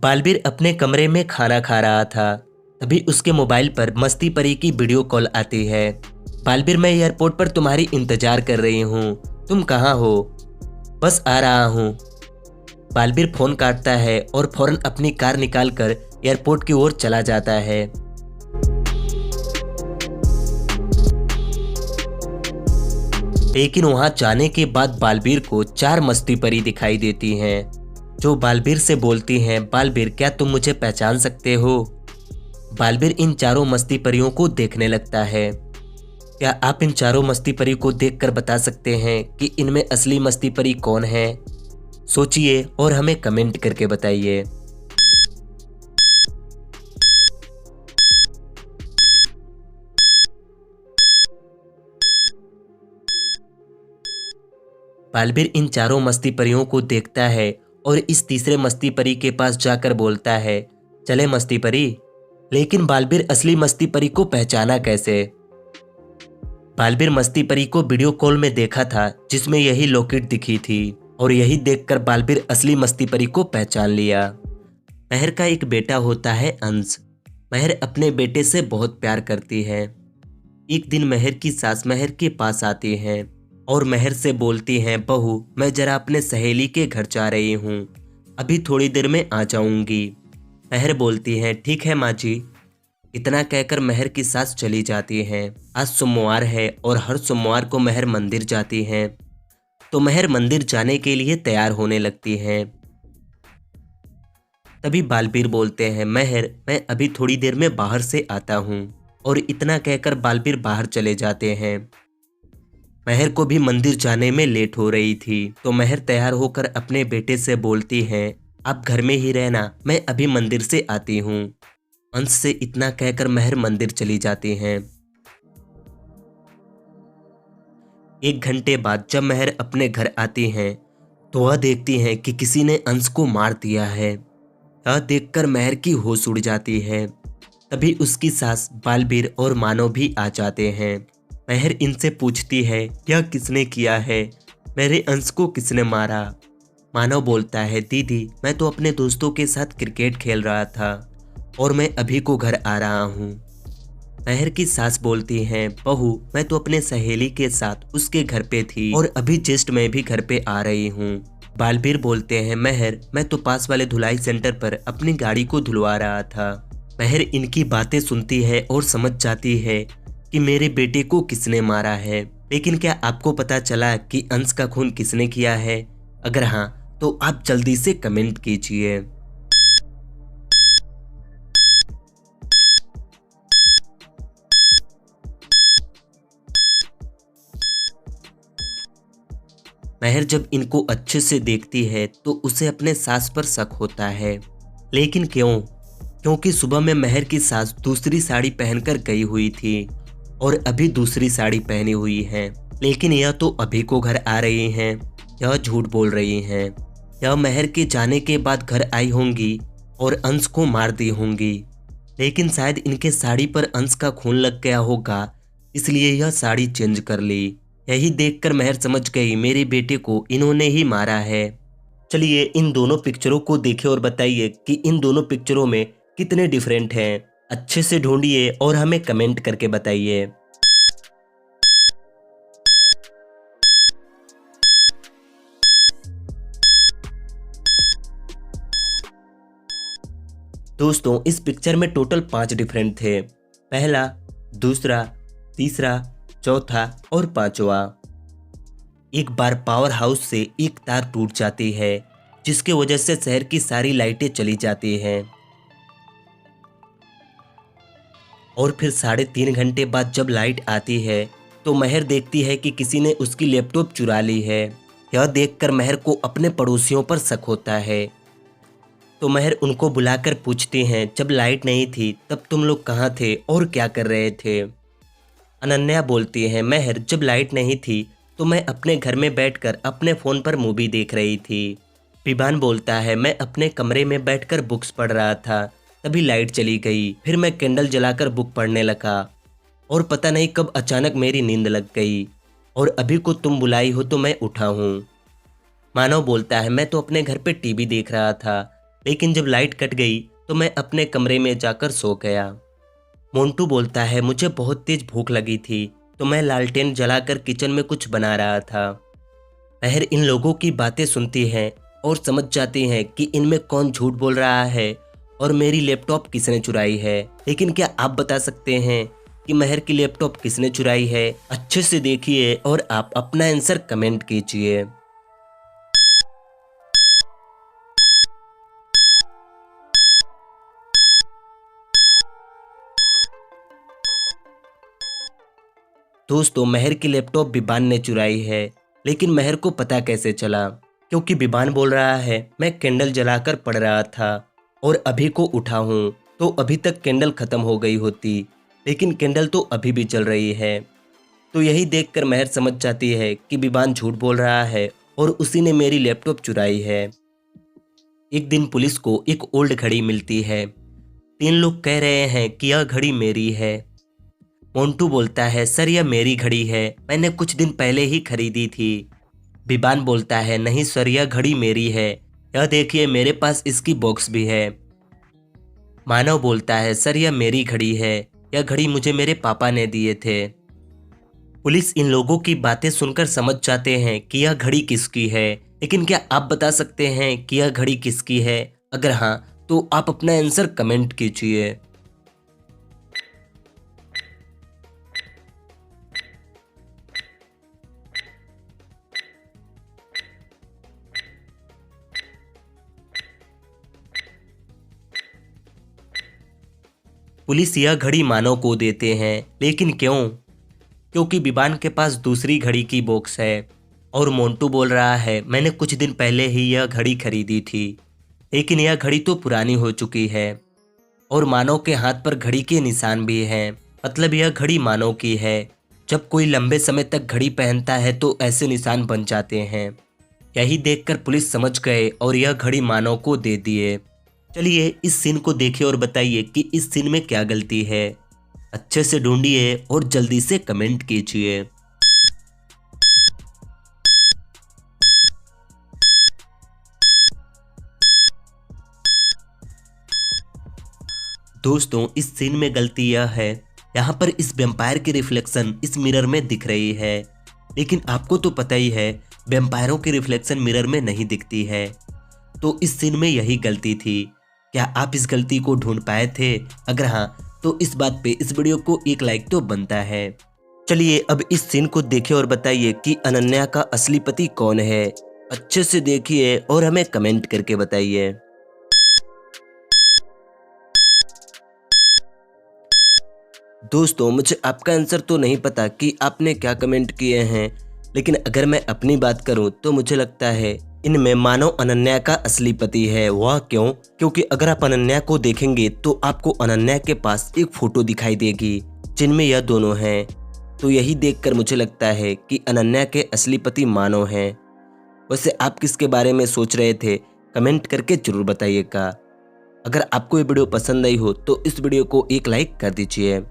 बालबीर अपने कमरे में खाना खा रहा था। तभी उसके मोबाइल पर मस्ती परी की वीडियो कॉल आती है। बालबीर, मैं एयरपोर्ट पर तुम्हारी इंतजार कर रही हूँ, तुम कहाँ हो? बस आ रहा हूँ। बालबीर फोन काटता है और फौरन अपनी कार निकालकर एयरपोर्ट की ओर चला जाता है। लेकिन वहां जाने के बाद बालबीर को 4 मस्ती परी दिखाई देती हैं, जो बालबीर से बोलती हैं, बालबीर क्या तुम मुझे पहचान सकते हो? बालबीर इन चारों मस्ती परियों को देखने लगता है। क्या आप इन चारों मस्ती परी को देखकर बता सकते हैं कि इनमें असली मस्ती परी कौन है? सोचिए और हमें कमेंट करके बताइए। बालबीर इन चारों मस्ती परियों को देखता है और इस तीसरे मस्ती परी के पास जाकर बोलता है, चले मस्ती परी। लेकिन बालबीर असली मस्ती परी को पहचाना कैसे? बालबीर मस्ती परी को वीडियो कॉल में देखा था, जिसमें यही लॉकेट दिखी थी, और यही देखकर बालबीर असली मस्ती परी को पहचान लिया। महर का एक बेटा होता है अंश। महर अपने बेटे से बहुत प्यार करती है। एक दिन महर की सास महर के पास आती है और महर से बोलती हैं, बहू मैं जरा अपने सहेली के घर जा रही हूँ, अभी थोड़ी देर में आ जाऊंगी। महर बोलती है, ठीक है माँ जी। इतना कहकर महर की सास चली जाती हैं। आज सोमवार है और हर सोमवार को महर मंदिर जाती हैं, तो महर मंदिर जाने के लिए तैयार होने लगती हैं। तभी बालबीर बोलते हैं, महर मैं अभी थोड़ी देर में बाहर से आता हूँ, और इतना कहकर बालबीर बाहर चले जाते हैं। महर को भी मंदिर जाने में लेट हो रही थी, तो महर तैयार होकर अपने बेटे से बोलती है, आप घर में ही रहना, मैं अभी मंदिर से आती हूँ। अंश से इतना कहकर महर मंदिर चली जाती हैं। 1 घंटे बाद जब महर अपने घर आती हैं, तो वह देखती हैं कि किसी ने अंश को मार दिया है। यह देखकर महर की होश उड़ जाती है। तभी उसकी सास बालबीर और मानव भी आ जाते हैं। महर इनसे पूछती है, यह किसने किया है? मेरे अंश को किसने मारा? मानव बोलता है, दीदी मैं तो अपने दोस्तों के साथ क्रिकेट खेल रहा था और मैं अभी को घर आ रहा हूँ। महर की सास बोलती हैं, बहू मैं तो अपने सहेली के साथ उसके घर पे थी और अभी जस्ट मैं भी घर पे आ रही हूँ। बालबीर बोलते हैं, महर मैं तो पास वाले धुलाई सेंटर पर अपनी गाड़ी को धुलवा रहा था। महर इनकी बातें सुनती है और समझ जाती है कि मेरे बेटे को किसने मारा है। लेकिन क्या आपको पता चला कि अंश का खून किसने किया है? अगर हाँ तो आप जल्दी से कमेंट कीजिए। महर जब इनको अच्छे से देखती है तो उसे अपने सास पर शक होता है। लेकिन क्यों? क्योंकि सुबह में महर की सास दूसरी साड़ी पहनकर गई हुई थी और अभी दूसरी साड़ी पहनी हुई है। लेकिन यह तो अभी को घर आ रही हैं। यह झूठ बोल रही हैं। यह महर के जाने के बाद घर आई होंगी और अंश को मार दी होंगी। लेकिन शायद इनके साड़ी पर अंश का खून लग गया होगा, इसलिए यह साड़ी चेंज कर ली। यही देखकर महर समझ गई मेरे बेटे को इन्होंने ही मारा है। चलिए इन दोनों पिक्चरों को देखें और बताइए कि इन दोनों पिक्चरों में कितने डिफरेंट हैं। अच्छे से ढूंढिए और हमें कमेंट करके बताइए। दोस्तों इस पिक्चर में टोटल 5 डिफरेंट थे। पहला, दूसरा, तीसरा, चौथा और 5वां। एक बार पावर हाउस से एक तार टूट जाती है, जिसकी वजह से शहर की सारी लाइटें चली जाती हैं। और फिर 3.5 घंटे बाद जब लाइट आती है तो महर देखती है कि किसी ने उसकी लैपटॉप चुरा ली है। यह देखकर महर को अपने पड़ोसियों पर शक होता है, तो महर उनको बुलाकर पूछती हैं, जब लाइट नहीं थी तब तुम लोग कहाँ थे और क्या कर रहे थे? अनन्या बोलती है, महर जब लाइट नहीं थी तो मैं अपने घर में बैठकर अपने फ़ोन पर मूवी देख रही थी। विभान बोलता है, मैं अपने कमरे में बैठकर बुक्स पढ़ रहा था, तभी लाइट चली गई, फिर मैं कैंडल जलाकर बुक पढ़ने लगा और पता नहीं कब अचानक मेरी नींद लग गई और अभी को तुम बुलाई हो तो मैं उठा हूँ। मानव बोलता है, मैं तो अपने घर पे टीवी देख रहा था, लेकिन जब लाइट कट गई तो मैं अपने कमरे में जाकर सो गया। मोंटू बोलता है, मुझे बहुत तेज भूख लगी थी तो मैं लालटेन जलाकर किचन में कुछ बना रहा था। महर इन लोगों की बातें सुनती है और समझ जाती है कि इनमें कौन झूठ बोल रहा है और मेरी लैपटॉप किसने चुराई है। लेकिन क्या आप बता सकते हैं कि महर की लैपटॉप किसने चुराई है? अच्छे से देखिए और आप अपना आंसर कमेंट कीजिए। दोस्तों, महर की लैपटॉप बिबान ने चुराई है, लेकिन महर को पता कैसे चला? क्योंकि बिबान बोल रहा है, मैं कैंडल जलाकर पढ़ रहा था और अभी को उठा हूँ, तो अभी तक कैंडल खत्म हो गई होती, लेकिन कैंडल तो अभी भी चल रही है। तो यही देखकर महर समझ जाती है कि बिबान झूठ बोल रहा है और उसी ने मेरी लैपटॉप चुराई है। एक दिन पुलिस को एक ओल्ड घड़ी मिलती है। 3 लोग कह रहे हैं कि यह घड़ी मेरी है। मोंटू बोलता है, सर यह मेरी घड़ी है, मैंने कुछ दिन पहले ही खरीदी थी। बिबान बोलता है, नहीं सर यह घड़ी मेरी है, यह देखिए मेरे पास इसकी बॉक्स भी है। मानव बोलता है, सर यह मेरी घड़ी है, यह घड़ी मुझे मेरे पापा ने दिए थे। पुलिस इन लोगों की बातें सुनकर समझ जाते हैं कि यह घड़ी किसकी है। लेकिन क्या आप बता सकते हैं कि यह घड़ी किसकी है? अगर हाँ तो आप अपना आंसर कमेंट कीजिए। पुलिस यह घड़ी मानव को देते हैं, लेकिन क्यों? क्योंकि बिबान के पास दूसरी घड़ी की बॉक्स है और मोंटू बोल रहा है, मैंने कुछ दिन पहले ही यह घड़ी खरीदी थी, लेकिन यह घड़ी तो पुरानी हो चुकी है और मानव के हाथ पर घड़ी के निशान भी हैं, मतलब यह घड़ी मानव की है। जब कोई लंबे समय तक घड़ी पहनता है तो ऐसे निशान बन जाते हैं। यही देखकर पुलिस समझ गए और यह घड़ी मानव को दे दिए। चलिए इस सीन को देखिए और बताइए कि इस सीन में क्या गलती है। अच्छे से ढूंढिए और जल्दी से कमेंट कीजिए। दोस्तों, इस सीन में गलती यह है, यहाँ पर इस वेम्पायर की रिफ्लेक्शन इस मिरर में दिख रही है, लेकिन आपको तो पता ही है वेम्पायरों की रिफ्लेक्शन मिरर में नहीं दिखती है। तो इस सीन में यही गलती थी। क्या आप इस गलती को ढूंढ पाए थे? अगर हाँ तो इस बात पे इस वीडियो को एक लाइक तो बनता है। चलिए अब इस सीन को देखिए और बताइए कि अनन्या का असली पति कौन है। अच्छे से देखिए और हमें कमेंट करके बताइए। दोस्तों, मुझे आपका आंसर तो नहीं पता कि आपने क्या कमेंट किए हैं, लेकिन अगर मैं अपनी बात करूं तो मुझे लगता है इनमें मानव अनन्या का असली पति है। वह क्यों? क्योंकि अगर आप अनन्या को देखेंगे तो आपको अनन्या के पास एक फोटो दिखाई देगी जिनमें यह दोनों हैं। तो यही देखकर मुझे लगता है कि अनन्या के असली पति मानव हैं। वैसे आप किसके बारे में सोच रहे थे? कमेंट करके जरूर बताइएगा। अगर आपको ये वीडियो पसंद आई हो तो इस वीडियो को एक लाइक कर दीजिए।